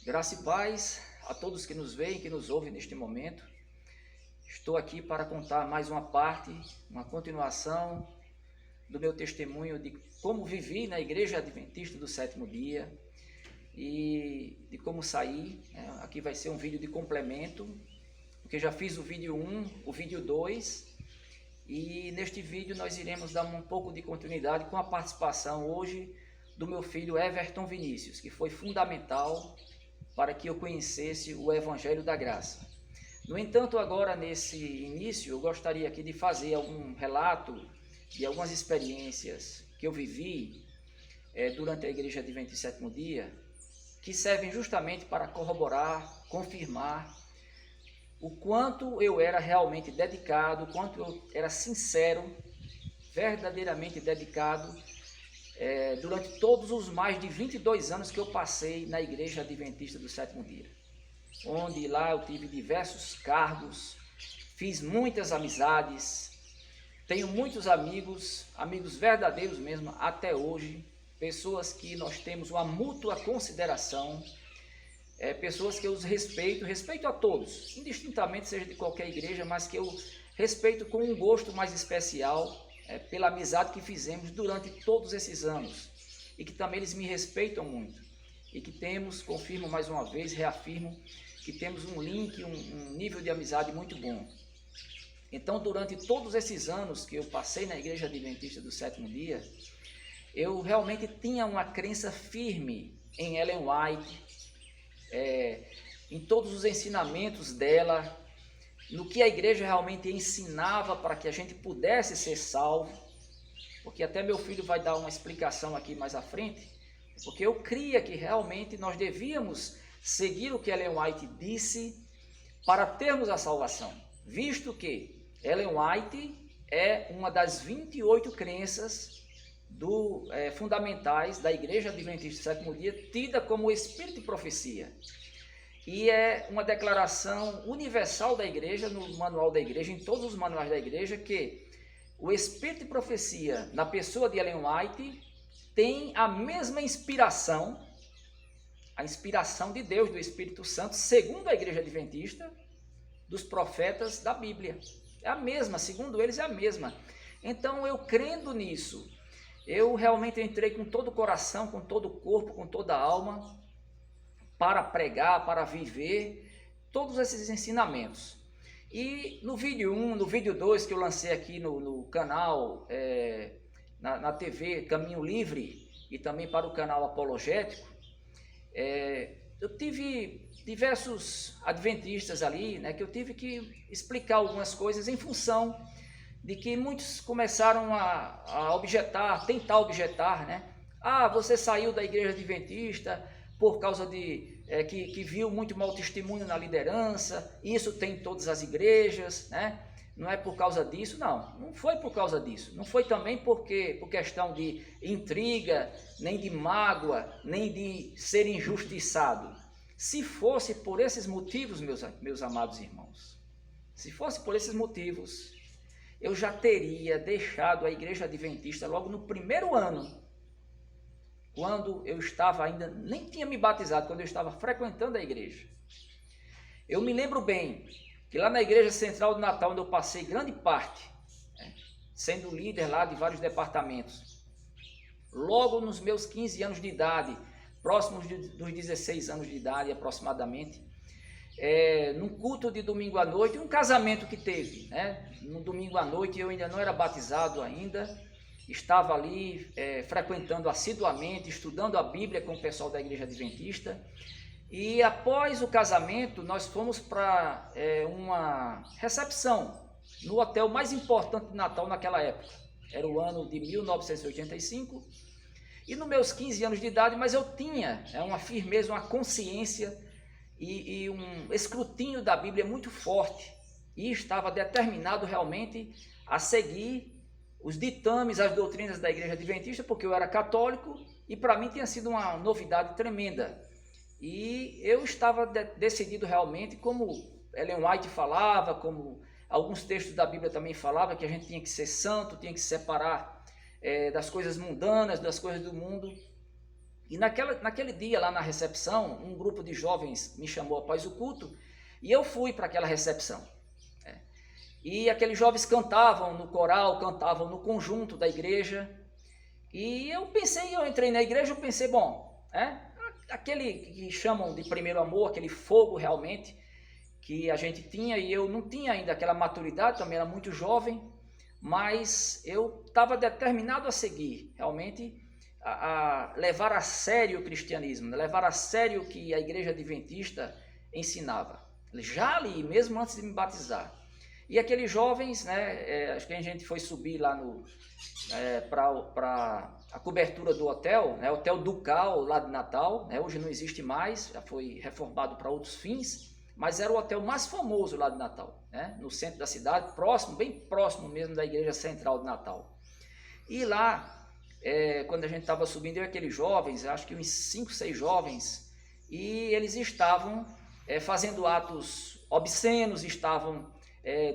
Graça e paz a todos que nos veem, que nos ouvem neste momento. Estou aqui para contar mais uma parte, uma continuação do meu testemunho de como vivi na Igreja Adventista do Sétimo Dia e de como saí. Aqui vai ser um vídeo de complemento, porque já fiz o vídeo 1, o vídeo 2, e neste vídeo nós iremos dar um pouco de continuidade com a participação hoje do meu filho Everton Vinícius, que foi fundamental para que eu conhecesse o Evangelho da Graça. No entanto, agora nesse início, eu gostaria aqui de fazer algum relato de algumas experiências que eu vivi durante a Igreja Adventista do Sétimo Dia, que servem justamente para corroborar, confirmar o quanto eu era realmente dedicado, o quanto eu era sincero, verdadeiramente dedicado, durante todos os mais de 22 anos que eu passei na Igreja Adventista do Sétimo Dia, onde lá eu tive diversos cargos, fiz muitas amizades, tenho muitos amigos verdadeiros mesmo até hoje, pessoas que nós temos uma mútua consideração, pessoas que eu respeito a todos, indistintamente seja de qualquer igreja, mas que eu respeito com um gosto mais especial, pela amizade que fizemos durante todos esses anos, e que também eles me respeitam muito, e que temos, confirmo mais uma vez, reafirmo, que temos um link, um nível de amizade muito bom. Então, durante todos esses anos que eu passei na Igreja Adventista do Sétimo Dia, eu realmente tinha uma crença firme em Ellen White, em todos os ensinamentos dela, no que a igreja realmente ensinava para que a gente pudesse ser salvo, porque até meu filho vai dar uma explicação aqui mais à frente, porque eu cria que realmente nós devíamos seguir o que Ellen White disse para termos a salvação, visto que Ellen White é uma das 28 crenças fundamentais da Igreja Adventista do Sétimo Dia, tida como Espírito de Profecia. E é uma declaração universal da igreja, no manual da igreja, em todos os manuais da igreja, que o Espírito de Profecia, na pessoa de Ellen White, tem a mesma inspiração, a inspiração de Deus, do Espírito Santo, segundo a Igreja Adventista, dos profetas da Bíblia. É a mesma, segundo eles é a mesma. Então, eu crendo nisso, eu realmente entrei com todo o coração, com todo o corpo, com toda a alma, para pregar, para viver todos esses ensinamentos. E no vídeo 1, no vídeo 2 que eu lancei aqui no canal, na TV Caminho Livre e também para o canal Apologético, eu tive diversos adventistas ali, né, que eu tive que explicar algumas coisas em função de que muitos começaram a objetar, tentar objetar, né? Ah, você saiu da igreja adventista por causa de que viu muito mau testemunho na liderança, isso tem em todas as igrejas, né? Não é por causa disso, não foi por causa disso, não foi também por questão de intriga, nem de mágoa, nem de ser injustiçado. Se fosse por esses motivos, meus amados irmãos, se fosse por esses motivos, eu já teria deixado a Igreja Adventista logo no primeiro ano, quando eu estava ainda, nem tinha me batizado, quando eu estava frequentando a igreja. Eu me lembro bem que lá na Igreja Central de Natal, onde eu passei grande parte, sendo líder lá de vários departamentos, logo nos meus 15 anos de idade, próximos dos 16 anos de idade aproximadamente, num culto de domingo à noite, um casamento que teve, né? No domingo à noite eu ainda não era batizado ainda, estava ali frequentando assiduamente, estudando a Bíblia com o pessoal da Igreja Adventista, e após o casamento nós fomos para uma recepção no hotel mais importante de Natal naquela época, era o ano de 1985, e nos meus 15 anos de idade, mas eu tinha uma firmeza, uma consciência e um escrutínio da Bíblia muito forte, e estava determinado realmente a seguir os ditames, as doutrinas da Igreja Adventista, porque eu era católico e para mim tinha sido uma novidade tremenda. E eu estava decidido realmente, como Ellen White falava, como alguns textos da Bíblia também falavam, que a gente tinha que ser santo, tinha que se separar das coisas mundanas, das coisas do mundo. E naquele dia lá na recepção, um grupo de jovens me chamou após o culto e eu fui para aquela recepção. E aqueles jovens cantavam no coral, cantavam no conjunto da igreja. E eu entrei na igreja, eu pensei, bom, aquele que chamam de primeiro amor, aquele fogo realmente que a gente tinha, e eu não tinha ainda aquela maturidade, também era muito jovem, mas eu estava determinado a seguir, realmente, a levar a sério o cristianismo, levar a sério o que a igreja adventista ensinava, já ali, mesmo antes de me batizar. E aqueles jovens, acho que a gente foi subir lá para a cobertura do hotel, Hotel Ducal, lá de Natal, hoje não existe mais, já foi reformado para outros fins, mas era o hotel mais famoso lá de Natal, no centro da cidade, bem próximo mesmo da igreja central de Natal. E lá, quando a gente estava subindo, eu e aqueles jovens, acho que uns 5, 6 jovens, e eles estavam fazendo atos obscenos, estavam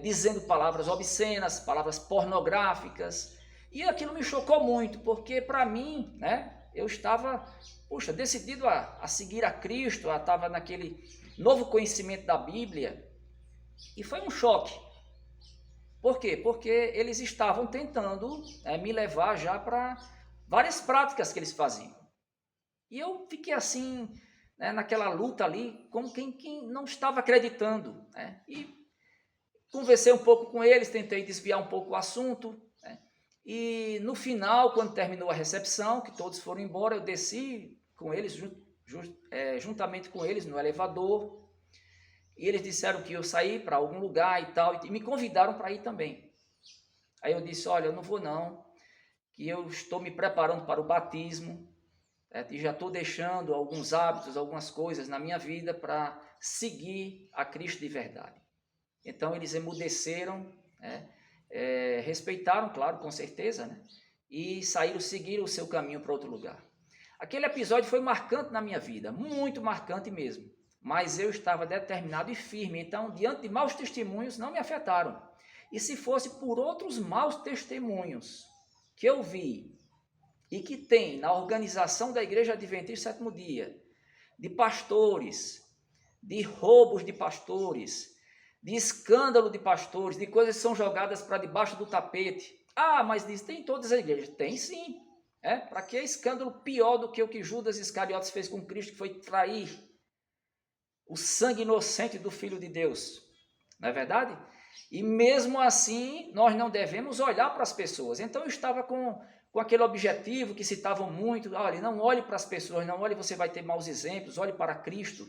dizendo palavras obscenas, palavras pornográficas, e aquilo me chocou muito, porque para mim, eu estava, decidido a seguir a Cristo, estava naquele novo conhecimento da Bíblia, e foi um choque. Por quê? Porque eles estavam tentando me levar já para várias práticas que eles faziam. E eu fiquei assim, naquela luta ali, como quem não estava acreditando, e conversei um pouco com eles, tentei desviar um pouco o assunto, e no final, quando terminou a recepção, que todos foram embora, eu desci com eles, juntamente com eles no elevador, e eles disseram que eu saí para algum lugar e tal, e me convidaram para ir também. Aí eu disse, olha, eu não vou não, que eu estou me preparando para o batismo, e já estou deixando alguns hábitos, algumas coisas na minha vida para seguir a Cristo de verdade. Então eles emudeceram, respeitaram, claro, com certeza, e seguiram o seu caminho para outro lugar. Aquele episódio foi marcante na minha vida, muito marcante mesmo, mas eu estava determinado e firme, então diante de maus testemunhos não me afetaram. E se fosse por outros maus testemunhos que eu vi e que tem na organização da Igreja Adventista Sétimo Dia, de pastores, de roubos de pastores, de escândalo de pastores, de coisas que são jogadas para debaixo do tapete. Ah, mas diz, tem em todas as igrejas. Tem sim. Para que escândalo pior do que o que Judas Iscariotes fez com Cristo, que foi trair o sangue inocente do Filho de Deus. Não é verdade? E mesmo assim, nós não devemos olhar para as pessoas. Então eu estava com aquele objetivo que citavam muito, olha, não olhe para as pessoas, não olhe, você vai ter maus exemplos, olhe para Cristo.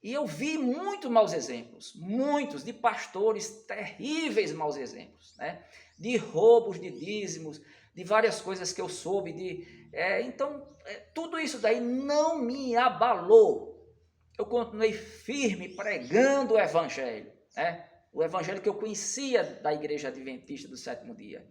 E eu vi muitos maus exemplos, muitos, de pastores, terríveis maus exemplos, de roubos de dízimos, de várias coisas que eu soube, tudo isso daí não me abalou. Eu continuei firme pregando o evangelho, o evangelho que eu conhecia da Igreja Adventista do Sétimo Dia.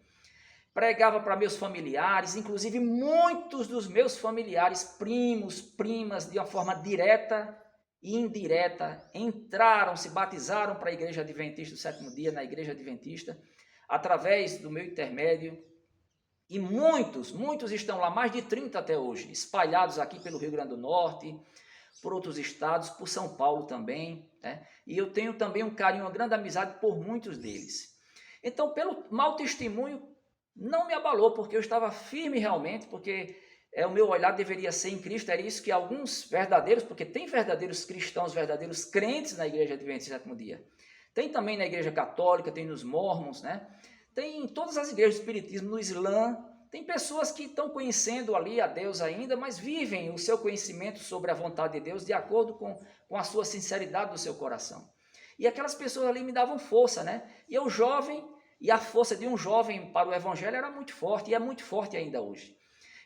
Pregava para meus familiares, inclusive muitos dos meus familiares, primos, primas, de uma forma direta e indireta, entraram, se batizaram para a Igreja Adventista do Sétimo Dia, na Igreja Adventista, através do meu intermédio, e muitos estão lá, mais de 30 até hoje, espalhados aqui pelo Rio Grande do Norte, por outros estados, por São Paulo também, e eu tenho também um carinho, uma grande amizade por muitos deles. Então, pelo mau testemunho, não me abalou, porque eu estava firme realmente, porque o meu olhar deveria ser em Cristo. Era isso que alguns verdadeiros, porque tem verdadeiros cristãos, verdadeiros crentes na Igreja Adventista do Sétimo Dia. Tem também na Igreja Católica, tem nos Mormons, tem em todas as igrejas do Espiritismo, no Islã. Tem pessoas que estão conhecendo ali a Deus ainda, mas vivem o seu conhecimento sobre a vontade de Deus de acordo com a sua sinceridade do seu coração. E aquelas pessoas ali me davam força, E eu jovem, e a força de um jovem para o Evangelho era muito forte, e é muito forte ainda hoje.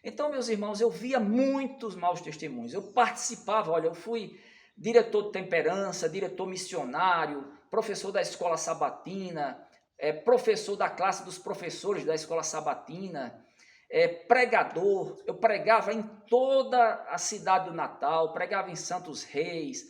Então, meus irmãos, eu via muitos maus testemunhos. Eu participava, olha, eu fui diretor de temperança, diretor missionário, professor da escola sabatina, professor da classe dos professores da escola sabatina, pregador. Eu pregava em toda a cidade do Natal, pregava em Santos Reis,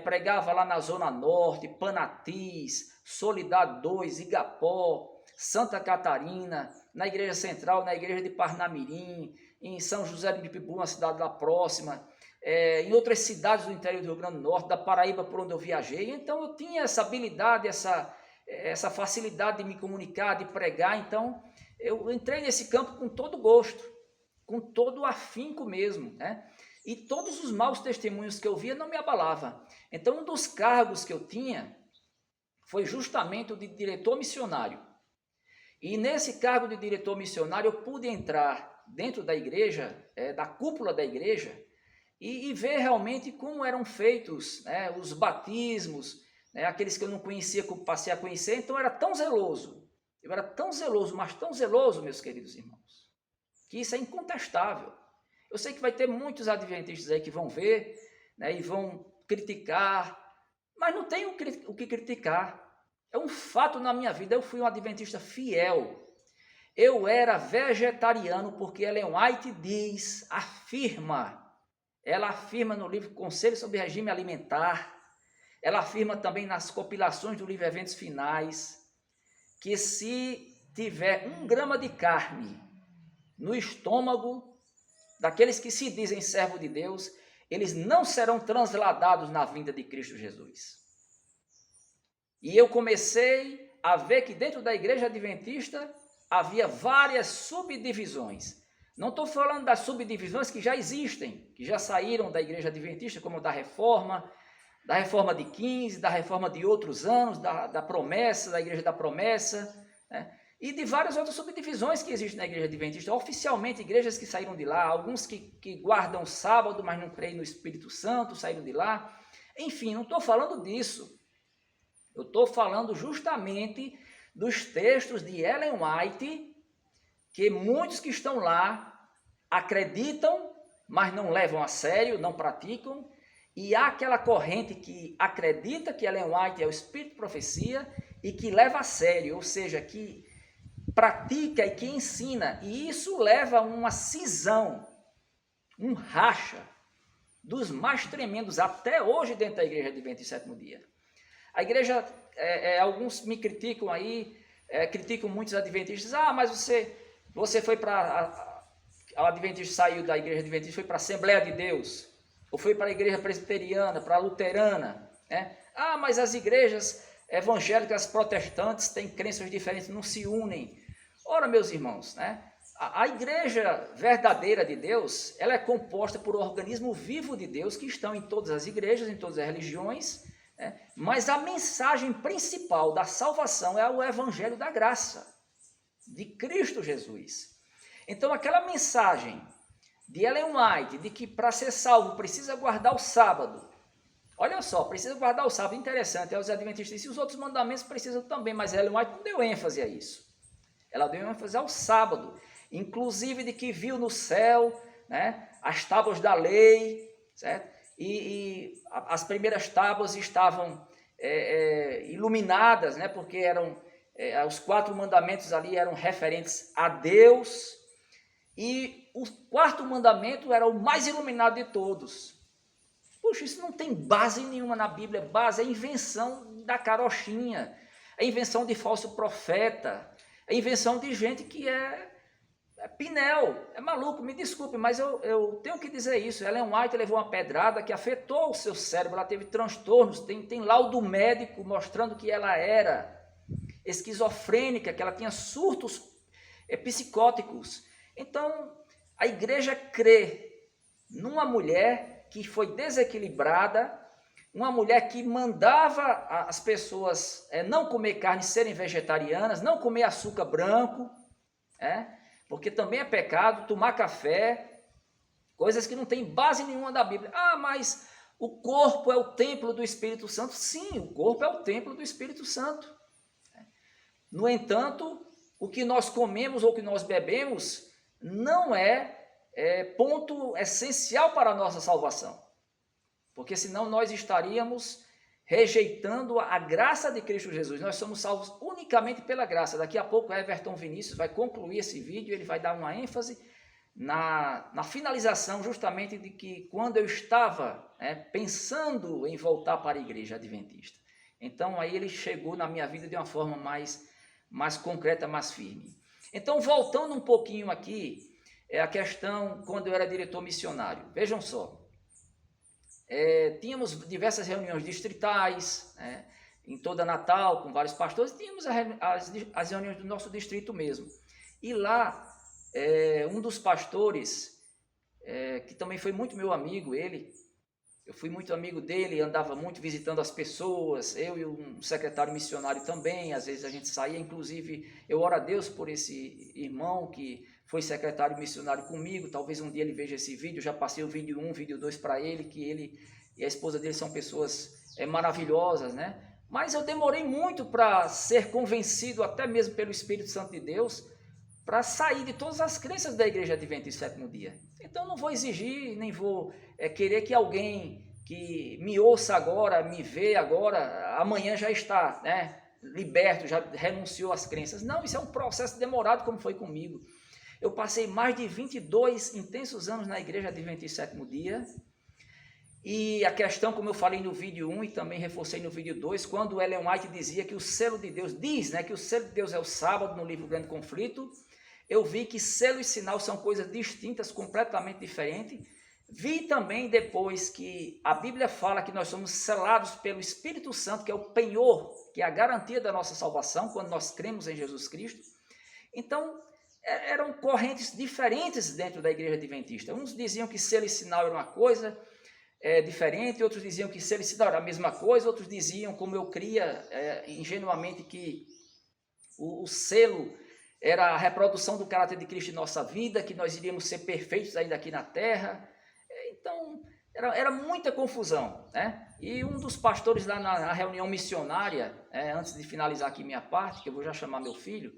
pregava lá na Zona Norte, Panatis, Soledade 2, Igapó, Santa Catarina, na Igreja Central, na Igreja de Parnamirim, em São José de Mipibu, uma cidade lá próxima, em outras cidades do interior do Rio Grande do Norte, da Paraíba, por onde eu viajei. Então eu tinha essa habilidade, essa facilidade de me comunicar, de pregar. Então eu entrei nesse campo com todo gosto, com todo afinco mesmo, né? E todos os maus testemunhos que eu via não me abalava. Então um dos cargos que eu tinha foi justamente o de diretor missionário. E nesse cargo de diretor missionário eu pude entrar dentro da igreja, da cúpula da igreja, e ver realmente como eram feitos, né, os batismos, né, aqueles que eu não conhecia, que eu passei a conhecer. Então eu era tão zeloso, mas tão zeloso, meus queridos irmãos, que isso é incontestável. Eu sei que vai ter muitos adventistas aí que vão ver, né, e vão criticar, mas não tem o que criticar. É um fato na minha vida. Eu fui um adventista fiel. Eu era vegetariano porque Ellen White ela afirma no livro Conselho sobre Regime Alimentar, ela afirma também nas compilações do livro Eventos Finais, que se tiver 1 grama de carne no estômago daqueles que se dizem servo de Deus, eles não serão transladados na vinda de Cristo Jesus. E eu comecei a ver que dentro da igreja adventista havia várias subdivisões. Não estou falando das subdivisões que já existem, que já saíram da igreja adventista, como da reforma de 15, da reforma de outros anos, da promessa, da igreja da promessa, né? E de várias outras subdivisões que existem na igreja adventista, oficialmente igrejas que saíram de lá, alguns que guardam sábado, mas não creem no Espírito Santo, saíram de lá. Enfim, não estou falando disso. Eu estou falando justamente dos textos de Ellen White, que muitos que estão lá acreditam, mas não levam a sério, não praticam. E há aquela corrente que acredita que Ellen White é o Espírito de Profecia e que leva a sério, ou seja, que pratica e que ensina. E isso leva a uma cisão, um racha dos mais tremendos até hoje dentro da igreja Adventista do Sétimo Dia. A igreja, alguns me criticam aí, criticam muitos adventistas. Mas você foi para... O adventista saiu da igreja adventista, foi para a Assembleia de Deus, ou foi para a igreja presbiteriana, para a luterana, né? Mas as igrejas evangélicas protestantes têm crenças diferentes, não se unem. Ora, meus irmãos, né? A igreja verdadeira de Deus, ela é composta por um organismo vivo de Deus, que estão em todas as igrejas, em todas as religiões, né? Mas a mensagem principal da salvação é o evangelho da graça, de Cristo Jesus. Então, aquela mensagem de Ellen White, de que para ser salvo precisa guardar o sábado. Olha só, precisa guardar o sábado, interessante, os adventistas dizem, e os outros mandamentos precisam também, mas Ellen White não deu ênfase a isso. Ela deu ênfase ao sábado, inclusive de que viu no céu, né, as tábuas da lei, certo? E as primeiras tábuas estavam iluminadas, né, porque os 4 mandamentos ali eram referentes a Deus. E o 4º mandamento era o mais iluminado de todos. Puxa, isso não tem base nenhuma na Bíblia. Base é invenção da carochinha, é invenção de falso profeta, é invenção de gente que é pinel, é maluco. Me desculpe, mas eu tenho que dizer isso. Ellen White levou uma pedrada que afetou o seu cérebro, ela teve transtornos, tem laudo médico mostrando que ela era esquizofrênica, que ela tinha surtos psicóticos. Então, a igreja crê numa mulher que foi desequilibrada, uma mulher que mandava as pessoas não comer carne, serem vegetarianas, não comer açúcar branco, porque também é pecado, tomar café, coisas que não tem base nenhuma da Bíblia. Mas o corpo é o templo do Espírito Santo. Sim, o corpo é o templo do Espírito Santo. No entanto, o que nós comemos ou o que nós bebemos não é ponto essencial para a nossa salvação, porque senão nós estaríamos rejeitando a graça de Cristo Jesus. Nós somos salvos unicamente pela graça. Daqui a pouco o Everton Vinícius vai concluir esse vídeo, ele vai dar uma ênfase na finalização justamente de que quando eu estava pensando em voltar para a igreja adventista, então aí ele chegou na minha vida de uma forma mais concreta, mais firme. Então, voltando um pouquinho aqui, é a questão quando eu era diretor missionário. Vejam só, tínhamos diversas reuniões distritais, né, em toda Natal, com vários pastores, tínhamos as reuniões do nosso distrito mesmo. E lá, um dos pastores, que também foi muito meu amigo, eu fui muito amigo dele, andava muito visitando as pessoas, eu e um secretário missionário também, às vezes a gente saía, inclusive eu oro a Deus por esse irmão que foi secretário missionário comigo, talvez um dia ele veja esse vídeo, já passei o vídeo 1, vídeo 2 para ele, que ele e a esposa dele são pessoas maravilhosas, né? Mas eu demorei muito para ser convencido, até mesmo pelo Espírito Santo de Deus, para sair de todas as crenças da Igreja Adventista do Sétimo Dia. Então não vou exigir, nem vou querer que alguém que me ouça agora, me vê agora, amanhã já está, né, liberto, já renunciou às crenças. Não, isso é um processo demorado, como foi comigo. Eu passei mais de 22 intensos anos na Igreja Adventista do Sétimo Dia. E a questão, como eu falei no vídeo 1 e também reforcei no vídeo 2, quando Ellen White dizia que o selo de Deus, que o selo de Deus é o sábado, no livro Grande Conflito, eu vi que selo e sinal são coisas distintas, completamente diferentes. Vi também depois que a Bíblia fala que nós somos selados pelo Espírito Santo, que é o penhor, que é a garantia da nossa salvação, quando nós cremos em Jesus Cristo. Então, eram correntes diferentes dentro da Igreja Adventista. Uns diziam que selo e sinal era uma coisa diferente, outros diziam que selo e sinal era a mesma coisa, outros diziam, como eu cria ingenuamente, que o selo era a reprodução do caráter de Cristo em nossa vida, que nós iríamos ser perfeitos ainda aqui na terra. Então, era muita confusão, né? E um dos pastores lá na reunião missionária, antes de finalizar aqui minha parte, que eu vou já chamar meu filho,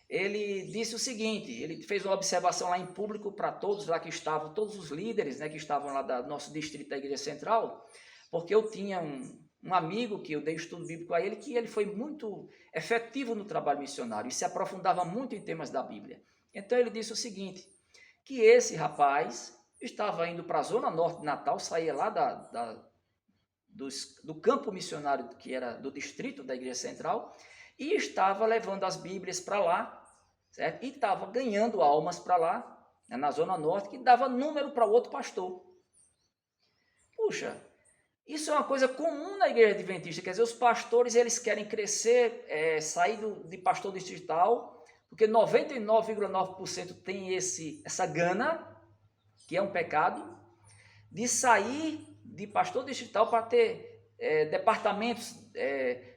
ele disse o seguinte, ele fez uma observação lá em público para todos lá que estavam, todos os líderes, né, que estavam lá do nosso distrito da Igreja Central, porque eu tinha um amigo que eu dei estudo bíblico a ele, que ele foi muito efetivo no trabalho missionário e se aprofundava muito em temas da Bíblia. Então ele disse o seguinte, que esse rapaz estava indo para a zona norte de Natal, saía lá do campo missionário que era do distrito da Igreja Central, e estava levando as Bíblias para lá, certo? E estava ganhando almas para lá, né, na Zona Norte, que dava número para outro pastor. Puxa, isso é uma coisa comum na Igreja Adventista, quer dizer, os pastores eles querem crescer, sair de pastor distrital, porque 99,9% tem essa gana, que é um pecado, de sair de pastor distrital para ter departamentos,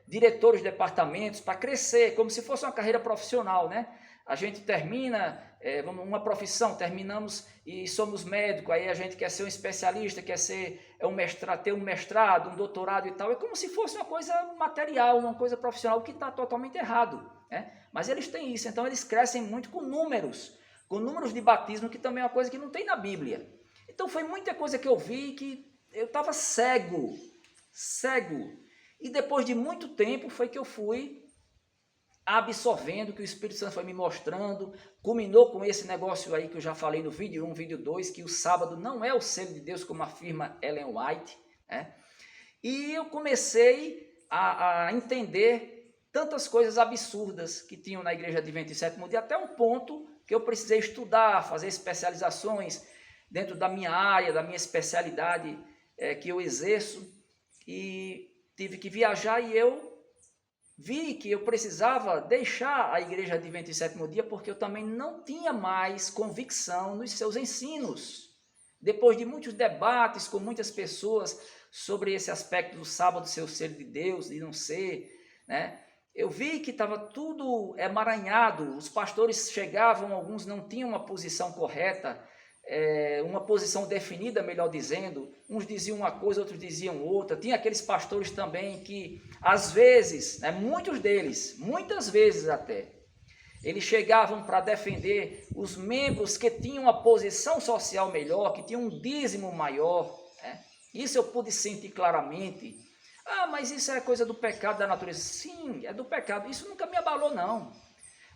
diretores de departamentos, para crescer, como se fosse uma carreira profissional, né? A gente termina uma profissão, terminamos e somos médicos, aí a gente quer ser um especialista, quer ser ter um mestrado, um doutorado e tal, é como se fosse uma coisa material, uma coisa profissional, que está totalmente errado, né? Mas eles têm isso, então eles crescem muito com números de batismo, que também é uma coisa que não tem na Bíblia. Então foi muita coisa que eu vi que eu estava cego, e depois de muito tempo foi que eu fui absorvendo, que o Espírito Santo foi me mostrando, culminou com esse negócio aí que eu já falei no vídeo 1, vídeo 2, que o sábado não é o selo de Deus, como afirma Ellen White, né? E eu comecei a entender tantas coisas absurdas que tinham na Igreja Adventista do Sétimo Dia, até um ponto que eu precisei estudar, fazer especializações dentro da minha área, da minha especialidade que eu exerço, e tive que viajar e eu vi que eu precisava deixar a Igreja Adventista do Sétimo Dia, porque eu também não tinha mais convicção nos seus ensinos. Depois de muitos debates com muitas pessoas sobre esse aspecto do sábado ser o selo de Deus, de não ser, né? Eu vi que estava tudo emaranhado, os pastores chegavam, alguns não tinham uma posição correta, uma posição definida, melhor dizendo, uns diziam uma coisa, outros diziam outra. Tinha aqueles pastores também que, às vezes, né, muitos deles, muitas vezes até, eles chegavam para defender os membros que tinham uma posição social melhor, que tinham um dízimo maior, né? Isso eu pude sentir claramente. Ah, mas isso é coisa do pecado da natureza. Sim, é do pecado. Isso nunca me abalou, não.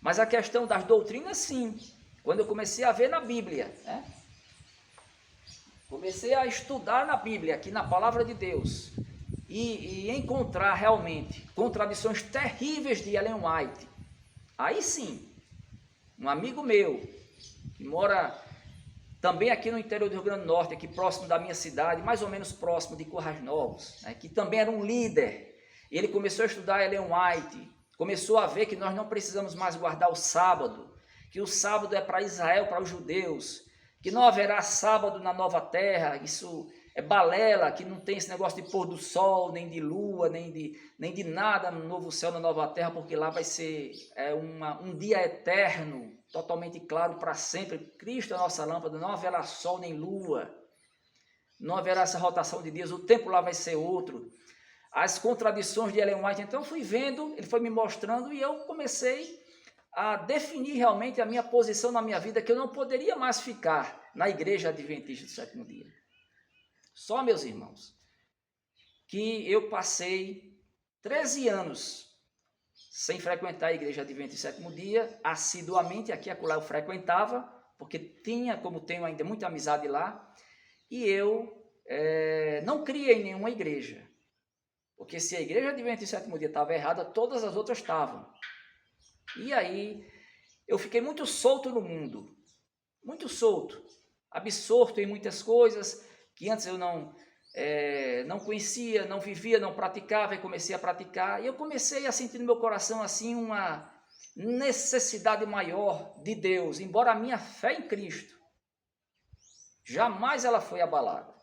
Mas a questão das doutrinas, sim. Quando eu comecei a ver na Bíblia, né? Comecei a estudar na Bíblia, aqui na Palavra de Deus, e encontrar realmente contradições terríveis de Ellen White. Aí sim, um amigo meu, que mora também aqui no interior do Rio Grande do Norte, aqui próximo da minha cidade, mais ou menos próximo de Currais Novos, né, que também era um líder. Ele começou a estudar Ellen White, começou a ver que nós não precisamos mais guardar o sábado, que o sábado é para Israel, para os judeus, que não haverá sábado na nova terra, isso é balela, que não tem esse negócio de pôr do sol, nem de lua, nem de nada no novo céu, na nova terra, porque lá vai ser um dia eterno, totalmente claro para sempre. Cristo é a nossa lâmpada, não haverá sol nem lua, não haverá essa rotação de dias, o tempo lá vai ser outro. As contradições de Ellen White, então eu fui vendo, ele foi me mostrando e eu comecei a definir realmente a minha posição na minha vida, que eu não poderia mais ficar na igreja adventista do sétimo dia. Só, meus irmãos, que eu passei 13 anos sem frequentar a igreja adventista do sétimo dia, assiduamente, aqui e acolá eu frequentava, porque tinha, como tenho ainda muita amizade lá, e eu não criei em nenhuma igreja, porque se a igreja adventista do sétimo dia estava errada, todas as outras estavam. E aí eu fiquei muito solto no mundo, muito solto, absorto em muitas coisas que antes eu não conhecia, não vivia, não praticava, e comecei a praticar. E eu comecei a sentir no meu coração assim uma necessidade maior de Deus, embora a minha fé em Cristo jamais ela foi abalada,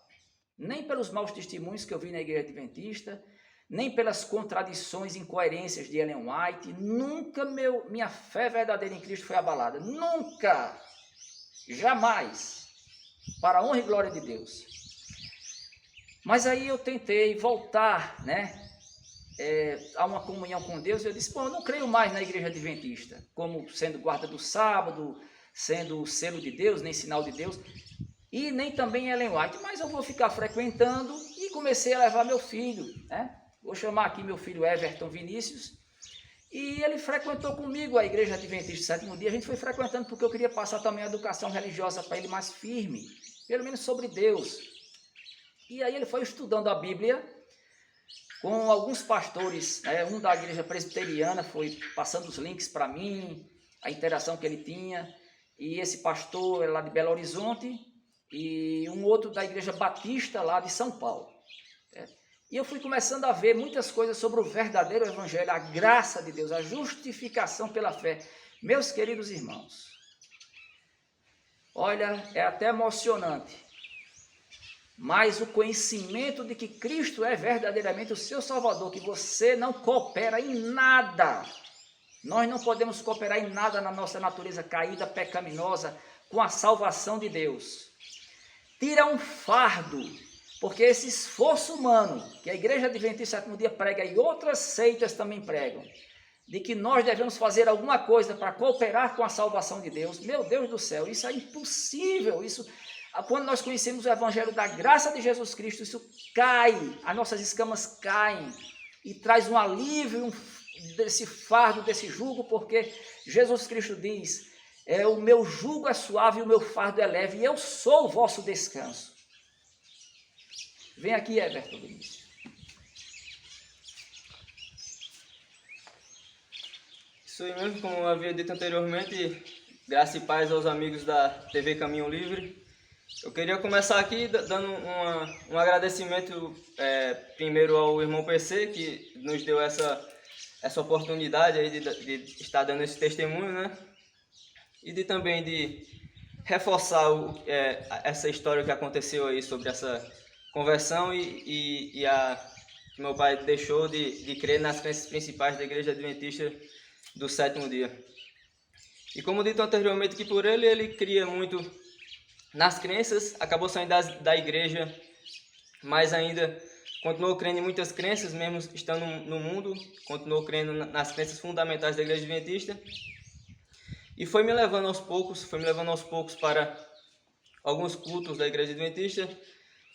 nem pelos maus testemunhos que eu vi na igreja adventista, nem pelas contradições e incoerências de Ellen White. Nunca minha fé verdadeira em Cristo foi abalada. Nunca. Jamais. Para a honra e glória de Deus. Mas aí eu tentei voltar, né, a uma comunhão com Deus. Eu disse, eu não creio mais na igreja adventista, como sendo guarda do sábado, sendo o selo de Deus, nem sinal de Deus, e nem também Ellen White, mas eu vou ficar frequentando. E comecei a levar meu filho, né? Vou chamar aqui meu filho Everton Vinícius, e ele frequentou comigo a igreja adventista do sétimo dia. A gente foi frequentando porque eu queria passar também a educação religiosa para ele mais firme, pelo menos sobre Deus. E aí ele foi estudando a Bíblia com alguns pastores, né? Um da igreja presbiteriana foi passando os links para mim, a interação que ele tinha, e esse pastor é lá de Belo Horizonte, e um outro da igreja batista lá de São Paulo. E eu fui começando a ver muitas coisas sobre o verdadeiro evangelho, a graça de Deus, a justificação pela fé. Meus queridos irmãos, olha, é até emocionante, mas o conhecimento de que Cristo é verdadeiramente o seu Salvador, que você não coopera em nada, nós não podemos cooperar em nada na nossa natureza caída, pecaminosa, com a salvação de Deus. Tira um fardo, porque esse esforço humano, que a igreja adventista do sétimo dia prega e outras seitas também pregam, de que nós devemos fazer alguma coisa para cooperar com a salvação de Deus, meu Deus do céu, isso é impossível. Isso, quando nós conhecemos o evangelho da graça de Jesus Cristo, isso cai, as nossas escamas caem e traz um alívio desse fardo, desse jugo, porque Jesus Cristo diz, o meu jugo é suave e o meu fardo é leve, e eu sou o vosso descanso. Vem aqui, Everton Vinícius. Isso aí mesmo, como eu havia dito anteriormente, graça e paz aos amigos da TV Caminho Livre. Eu queria começar aqui dando um agradecimento primeiro ao irmão PC, que nos deu essa oportunidade aí de estar dando esse testemunho, né? E também de reforçar essa história que aconteceu aí sobre essa conversão e que meu pai deixou de crer nas crenças principais da igreja adventista do sétimo dia. E como dito anteriormente que por ele cria muito nas crenças, acabou saindo da igreja, mas ainda continuou crendo em muitas crenças, mesmo estando no mundo, continuou crendo nas crenças fundamentais da igreja adventista, e foi me levando aos poucos para alguns cultos da igreja adventista,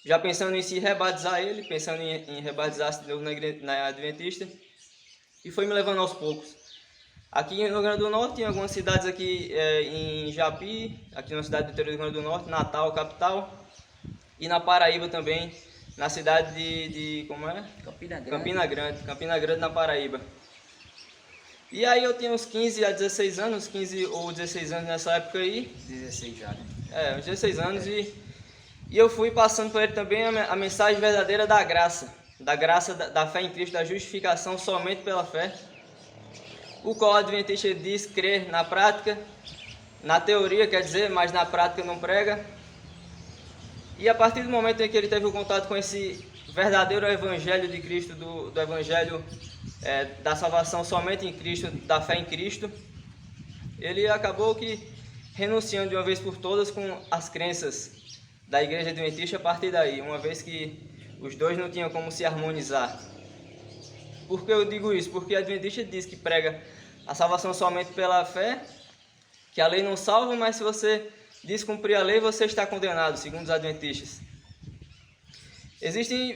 já pensando em se rebatizar ele, pensando em rebatizar-se Deus na adventista, e foi me levando aos poucos. Aqui no Rio Grande do Norte, em algumas cidades aqui em Japi, aqui na cidade do interior do Rio Grande do Norte, Natal, capital, e na Paraíba também, na cidade de como é? Campina Grande, na Paraíba. E aí eu tinha uns 15 a 16 anos, 15 ou 16 anos nessa época aí. 16 já, né? uns 16 anos, e eu fui passando por ele também a mensagem verdadeira da graça da fé em Cristo, da justificação somente pela fé, o qual o adventista diz crer na prática, na teoria quer dizer, mas na prática não prega. E a partir do momento em que ele teve o contato com esse verdadeiro evangelho de Cristo, do evangelho da salvação somente em Cristo, da fé em Cristo, ele acabou que renunciando de uma vez por todas com as crenças da igreja adventista a partir daí, uma vez que os dois não tinham como se harmonizar. Por que eu digo isso? Porque a adventista diz que prega a salvação somente pela fé, que a lei não salva, mas se você descumprir a lei, você está condenado, segundo os adventistas.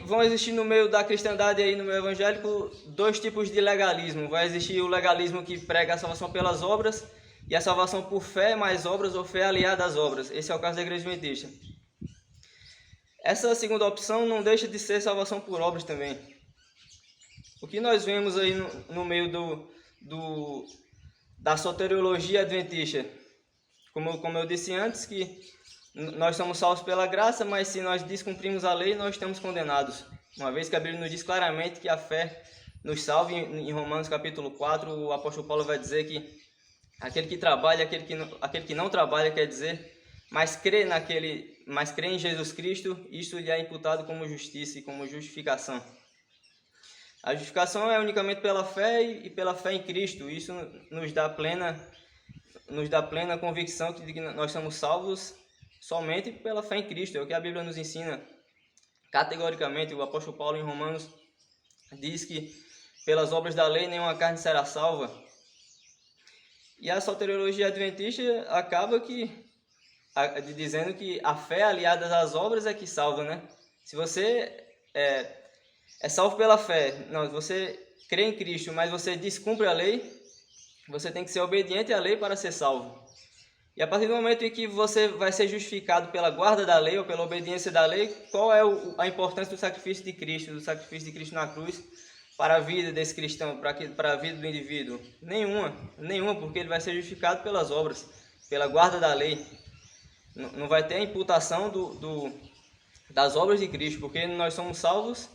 Vão existir no meio da cristandade aí, no meio evangélico, dois tipos de legalismo. Vai existir o legalismo que prega a salvação pelas obras e a salvação por fé mais obras ou fé aliada às obras. Esse é o caso da igreja adventista. Essa segunda opção não deixa de ser salvação por obras também. O que nós vemos aí no meio da soteriologia adventista, como eu disse antes, que nós somos salvos pela graça, mas se nós descumprimos a lei, nós estamos condenados. Uma vez que a Bíblia nos diz claramente que a fé nos salva, em Romanos capítulo 4, o apóstolo Paulo vai dizer que aquele que trabalha, aquele que não trabalha, quer dizer, mas crê em Jesus Cristo, isso lhe é imputado como justiça e como justificação. A justificação é unicamente pela fé e pela fé em Cristo. Isso nos dá plena convicção de que nós somos salvos somente pela fé em Cristo. É o que a Bíblia nos ensina categoricamente. O apóstolo Paulo em Romanos diz que pelas obras da lei nenhuma carne será salva. E a soteriologia adventista acaba dizendo que a fé aliada às obras é que salva, né? Se você é salvo pela fé, não, você crê em Cristo, mas você descumpre a lei, você tem que ser obediente à lei para ser salvo. E a partir do momento em que você vai ser justificado pela guarda da lei ou pela obediência da lei, qual é a importância do sacrifício de Cristo na cruz para a vida desse cristão, para a vida do indivíduo? Nenhuma, porque ele vai ser justificado pelas obras, pela guarda da lei. Não vai ter a imputação das obras de Cristo, porque nós somos salvos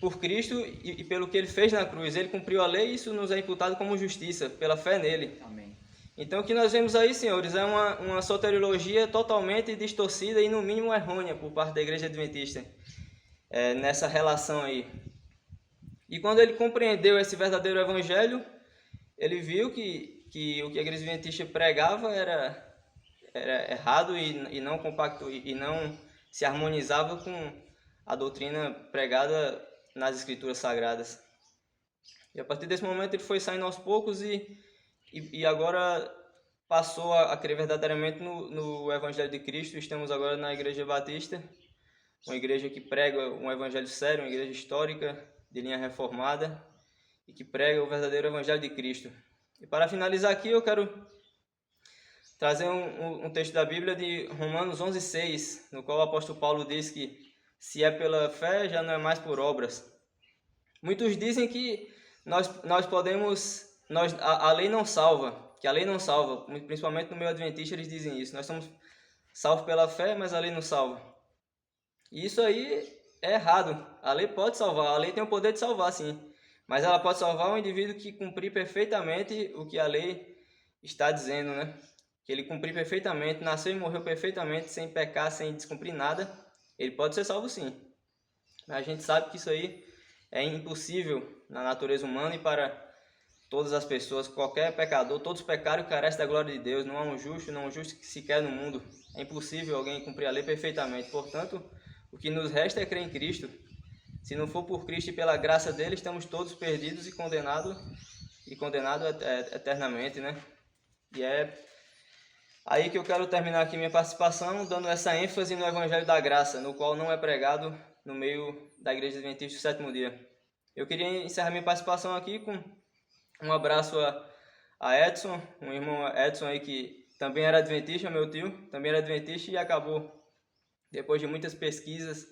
por Cristo e pelo que ele fez na cruz. Ele cumpriu a lei e isso nos é imputado como justiça, pela fé nele. Amém. Então o que nós vemos aí, senhores, é uma soteriologia totalmente distorcida e no mínimo errônea por parte da igreja adventista, nessa relação aí. E quando ele compreendeu esse verdadeiro evangelho, ele viu que o que a igreja adventista pregava era errado e não compacto e não se harmonizava com a doutrina pregada nas escrituras sagradas. E a partir desse momento ele foi saindo aos poucos e agora passou a crer verdadeiramente no Evangelho de Cristo. Estamos agora na Igreja Batista, uma igreja que prega um evangelho sério, uma igreja histórica, de linha reformada, e que prega o verdadeiro Evangelho de Cristo. E para finalizar aqui, eu quero trazer um texto da Bíblia de Romanos 11:6, no qual o apóstolo Paulo diz que se é pela fé, já não é mais por obras. Muitos dizem que a lei não salva, que a lei não salva, principalmente no meio adventista eles dizem isso. Nós somos salvos pela fé, mas a lei não salva. E isso aí é errado. A lei pode salvar, a lei tem o poder de salvar, sim. Mas ela pode salvar um indivíduo que cumprir perfeitamente o que a lei está dizendo, né? Que ele cumprir perfeitamente, nasceu e morreu perfeitamente, sem pecar, sem descumprir nada. Ele pode ser salvo, sim. Mas a gente sabe que isso aí é impossível na natureza humana e para todas as pessoas, qualquer pecador, todos pecaram e carecem da glória de Deus. Não há um justo sequer no mundo. É impossível alguém cumprir a lei perfeitamente. Portanto, o que nos resta é crer em Cristo. Se não for por Cristo e pela graça dele, estamos todos perdidos e condenados eternamente, né? E é aí que eu quero terminar aqui minha participação, dando essa ênfase no Evangelho da Graça, no qual não é pregado no meio da Igreja Adventista do Sétimo Dia. Eu queria encerrar minha participação aqui com um abraço a Edson, um irmão Edson aí que também era adventista, meu tio, também era adventista e acabou, depois de muitas pesquisas,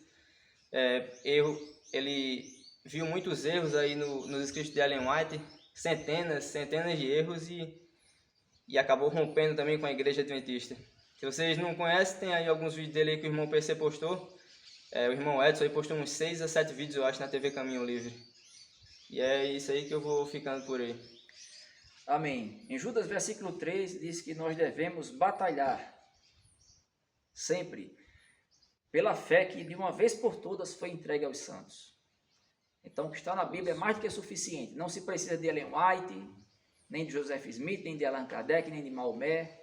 ele viu muitos erros aí nos escritos de Ellen White, centenas de erros e acabou rompendo também com a igreja adventista. Se vocês não conhecem, tem aí alguns vídeos dele aí que o irmão PC postou. O irmão Edson aí postou uns 6 a 7 vídeos, eu acho, na TV Caminho Livre. E é isso aí que eu vou ficando por aí. Amém. Em Judas, versículo 3, diz que nós devemos batalhar sempre pela fé que de uma vez por todas foi entregue aos santos. Então, o que está na Bíblia é mais do que suficiente. Não se precisa de Ellen White, nem de Joseph Smith, nem de Allan Kardec, nem de Maomé.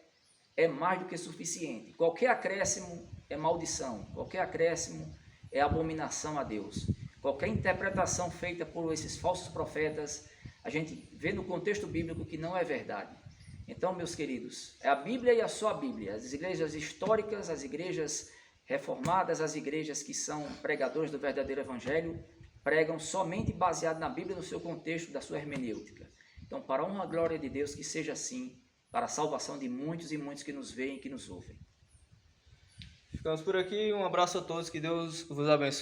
É mais do que suficiente. Qualquer acréscimo é maldição. Qualquer acréscimo é abominação a Deus. Qualquer interpretação feita por esses falsos profetas, a gente vê no contexto bíblico que não é verdade. Então, meus queridos, é a Bíblia e a só a Bíblia. As igrejas históricas, as igrejas reformadas, as igrejas que são pregadores do verdadeiro evangelho, pregam somente baseado na Bíblia, no seu contexto, da sua hermenêutica. Então, para a honra e glória de Deus, que seja assim, para a salvação de muitos e muitos que nos veem e que nos ouvem. Ficamos por aqui. Um abraço a todos. Que Deus vos abençoe.